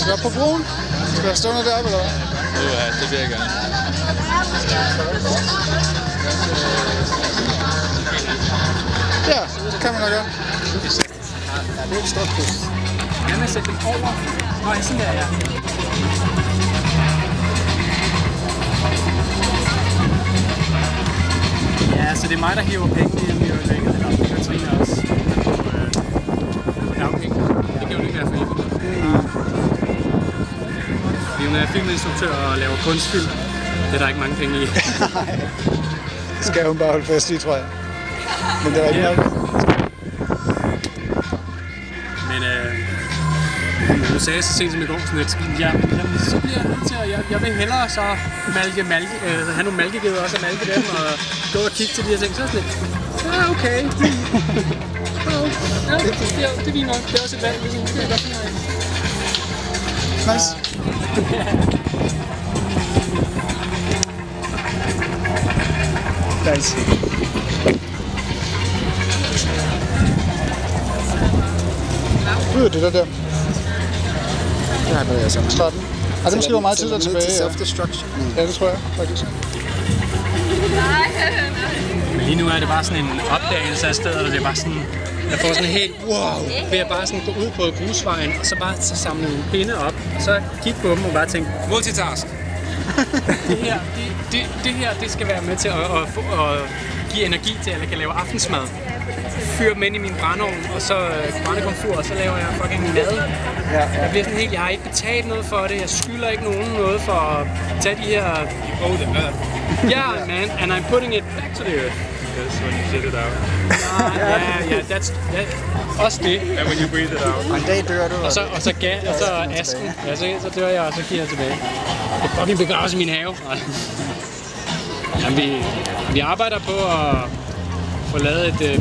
Skal vi op på broen? Skal jeg stå noget deroppe, eller hvad? Ja, det vil jeg gerne. Ja, det kan man nok gøre. Ja, det er et stort kryds. Jeg vil sætte dem over. Nå, sådan der, ja. Ja, så det er mig, der hiver penge i i øjeblikket. Det gør Trine også. På dagpenge. Det kan jo ikke være for evigt. Fordi hun er filminstruktør og laver kunstfilm. Det er der ikke mange penge i. Det skal hun bare holde fast i, tror jeg. Men det er ikke nok. Men du sagde så sent som i går sådan lidt, så bliver jeg nødt til at, jeg vil hellere så have nogle malkegeder også og malke dem og gå og kigge til de her ting. Så er sådan lidt, ja okay. Ja, det er fint nok. Det er også et valg, ligesom det er godt for mig. Nice. Nice. Det der. Det har noget jeg sammen. Starten. Ej, det måske var meget tid der tilbage. Self-destruction. Ja, det tror jeg faktisk. Men lige nu er det bare sådan en opdagelse af stedet, og det er bare sådan, jeg får sådan helt wow, ved at bare sådan gå ud på grusvejen, og så bare samle nogle pinde op, og så kigge på dem og bare tænke, Multitask. det her, det skal være med til at give energi til, at jeg kan lave aftensmad. Fyre dem ind i min brændeovn, og så brændekomfur, og så laver jeg fucking mad. Jeg bliver sådan helt, jeg har ikke betalt noget for det, jeg skylder ikke nogen noget for at tage de her... Oh, the earth. Yeah, man, and I'm putting it back to the earth. That's when you shit it out. Yeah, that's også det. And when you breathe it out. Og en dag dør du. Og så asken. Ja, så dør jeg, og så giver jeg tilbage. Det er fucking begraves i min have. Jamen, vi arbejder på at få lavet et